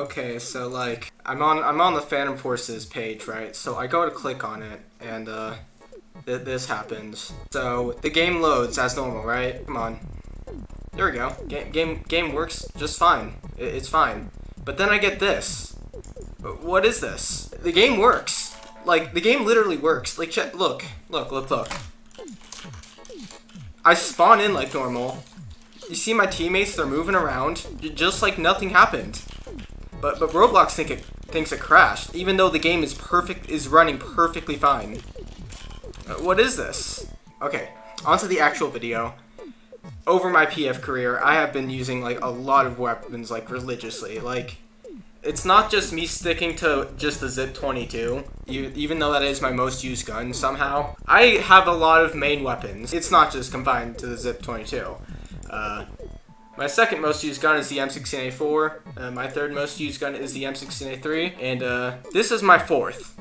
Okay, so like I'm on the Phantom Forces page, right? So I go to click on it, and this happens. So the game loads as normal, right? Come on, there we go. Game works just fine. It's fine. But then I get this. What is this? The game works. Like the game literally works. Like check. Look. I spawn in like normal. You see my teammates? They're moving around, just like nothing happened. But Roblox thinks it crashed, even though the game is running perfectly fine. What is this? Okay, onto the actual video. Over my PF career, I have been using like a lot of weapons like religiously. Like, it's not just me sticking to just the Zip 22, even though that is my most used gun somehow. I have a lot of main weapons. It's not just confined to the Zip 22. My second most used gun is the M16A4. My third most used gun is the M16A3. And this is my fourth.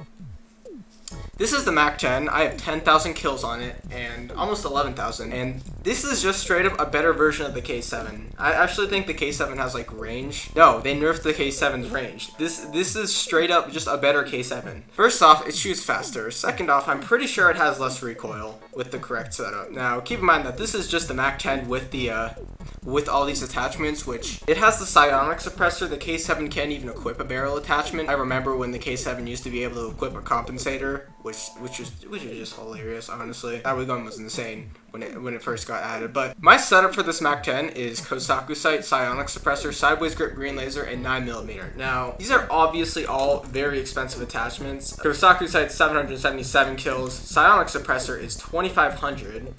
This is the MAC-10. I have 10,000 kills on it and almost 11,000. And this is just straight up a better version of the K7. I actually think the K7 has like range. No, they nerfed the K7's range. This is straight up just a better K7. First off, it shoots faster. Second off, I'm pretty sure it has less recoil with the correct setup. Now, keep in mind that this is just the MAC-10 with the with all these attachments, which it has the psionic suppressor. The K7 can't even equip a barrel attachment. I remember when the K7 used to be able to equip a compensator, which is just hilarious, honestly. That gun was insane when it first got added. But my setup for this MAC-10 is Kosaku sight, psionic suppressor, sideways grip, green laser, and 9mm. Now, these are obviously all very expensive attachments. Kosaku sight 777 kills, psionic suppressor is 2,500.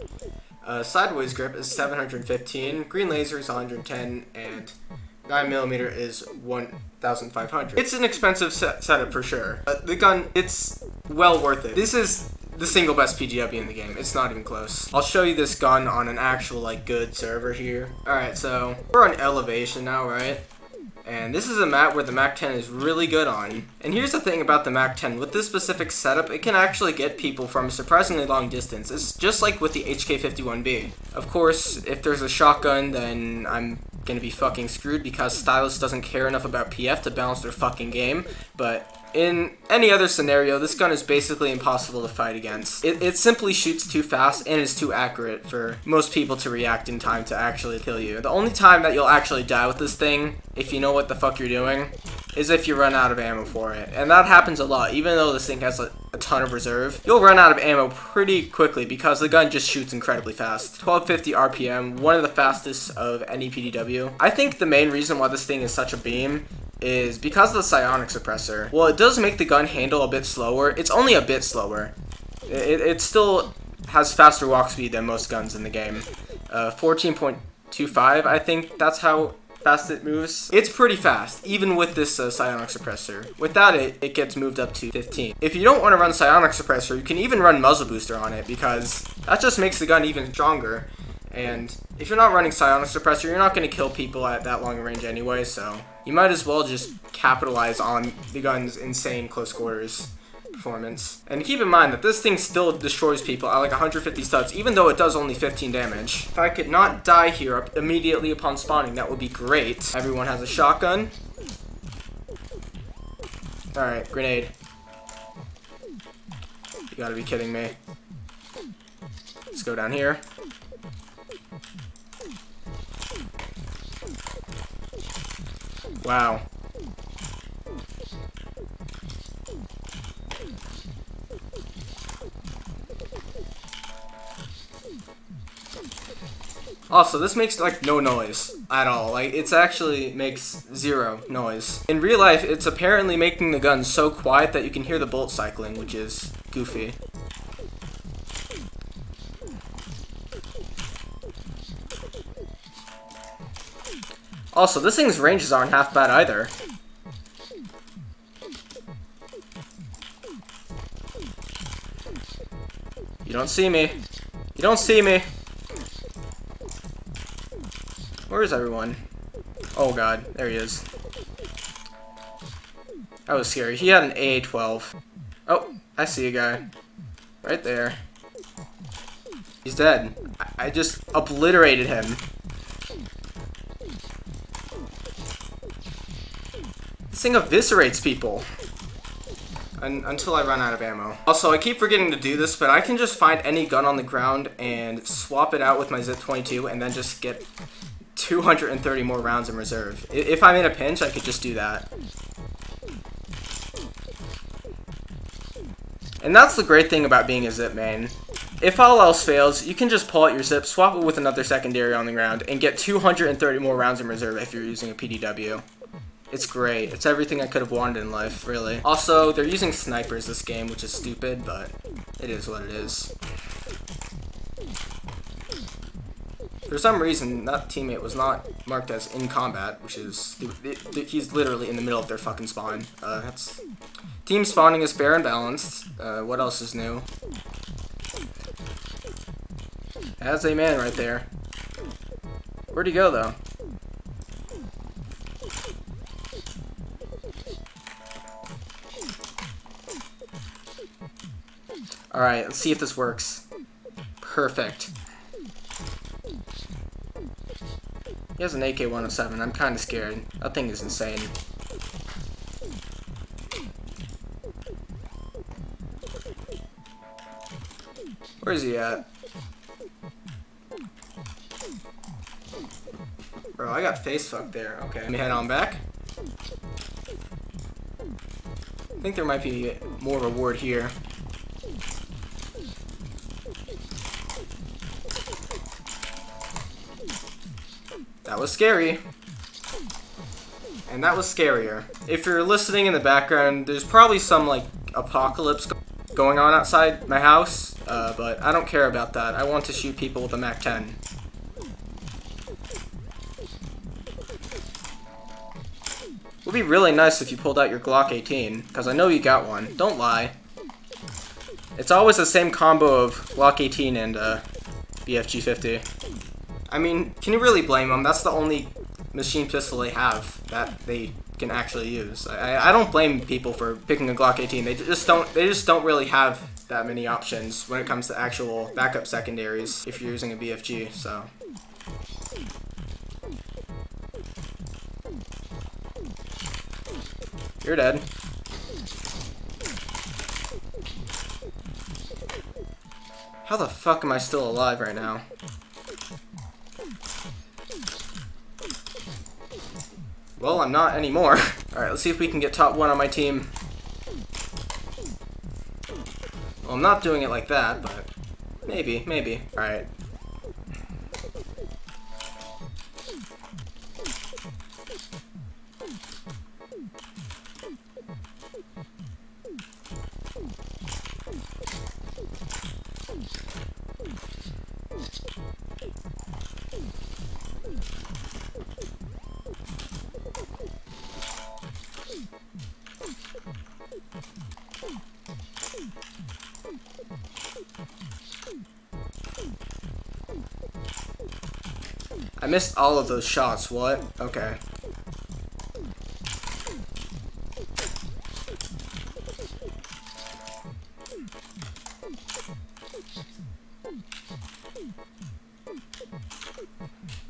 Sideways grip is 715, green laser is 110, and 9mm is 1,500. It's an expensive setup for sure. The gun, it's well worth it. This is the single best PGW in the game. It's not even close. I'll show you this gun on an actual like good server here. Alright, so we're on elevation now, right? And this is a map where the MAC-10 is really good on. And here's the thing about the MAC-10. With this specific setup, it can actually get people from a surprisingly long distance. It's just like with the HK51B. Of course, if there's a shotgun, then I'm gonna be fucking screwed because Stylus doesn't care enough about PF to balance their fucking game. But in any other scenario, this gun is basically impossible to fight against. It simply shoots too fast and is too accurate for most people to react in time to actually kill you. The only time that you'll actually die with this thing, if you know what the fuck you're doing, is if you run out of ammo for it. And that happens a lot. Even though this thing has a ton of reserve, you'll run out of ammo pretty quickly because the gun just shoots incredibly fast. 1250 RPM, one of the fastest of any PDW. I think the main reason why this thing is such a beam is because of the psionic suppressor. Well, it does make the gun handle a bit slower. It's only a bit slower. It still has faster walk speed than most guns in the game. 14.25, I think that's how fast it moves. It's pretty fast, even with this psionic suppressor. Without it, it gets moved up to 15. If you don't want to run psionic suppressor, you can even run muzzle booster on it because that just makes the gun even stronger. And if you're not running psionic suppressor, you're not going to kill people at that long range anyway, so you might as well just capitalize on the gun's insane close quarters performance. And keep in mind that this thing still destroys people at like 150 studs, even though it does only 15 damage. If I could not die here immediately upon spawning, that would be great. Everyone has a shotgun. Alright, grenade. You gotta be kidding me. Let's go down here. Wow. Also, this makes like no noise at all. Like, it's actually makes zero noise. In real life, it's apparently making the gun so quiet that you can hear the bolt cycling, which is goofy. Also, this thing's ranges aren't half bad either. You don't see me. You don't see me. Where is everyone? Oh god, there he is. That was scary. He had an AA-12. Oh, I see a guy. Right there. He's dead. I just obliterated him. This thing eviscerates people. Until I run out of ammo. Also, I keep forgetting to do this, but I can just find any gun on the ground and swap it out with my ZIP-22 and then just get 230 more rounds in reserve. If I'm in a pinch, I could just do that. And that's the great thing about being a Zip main. If all else fails, you can just pull out your Zip, swap it with another secondary on the ground, and get 230 more rounds in reserve if you're using a PDW. It's great. It's everything I could have wanted in life, really. Also, they're using snipers this game, which is stupid, but it is what it is. For some reason, that teammate was not marked as in combat, which is... he's literally in the middle of their fucking spawn. Team spawning is fair and balanced. What else is new? That's a man right there. Where'd he go, though? Alright, let's see if this works. Perfect. He has an AK-107. I'm kind of scared. That thing is insane. Where is he at? Bro, I got face fucked there. Okay, let me head on back. I think there might be more reward here. That was scary. And that was scarier. If you're listening in the background, there's probably some, like, apocalypse going on outside my house, but I don't care about that. I want to shoot people with a MAC-10. It would be really nice if you pulled out your Glock 18, because I know you got one. Don't lie. It's always the same combo of Glock 18 and BFG 50. I mean, can you really blame them? That's the only machine pistol they have that they can actually use. I don't blame people for picking a Glock 18. They just don't really have that many options when it comes to actual backup secondaries if you're using a BFG. So. You're dead. How the fuck am I still alive right now? Well, I'm not anymore. Alright, let's see if we can get top 1 on my team. Well, I'm not doing it like that, but maybe. Alright. I missed all of those shots, what? Okay.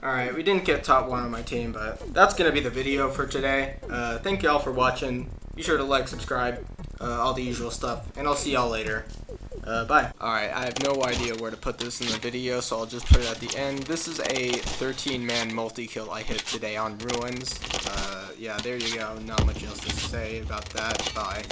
Alright, we didn't get top 1 on my team, but that's gonna be the video for today. Thank y'all for watching. Be sure to like, subscribe, all the usual stuff, and I'll see y'all later. Bye. Alright, I have no idea where to put this in the video, so I'll just put it at the end. This is a 13-man multi-kill I hit today on Ruins. Yeah, there you go. Not much else to say about that. Bye.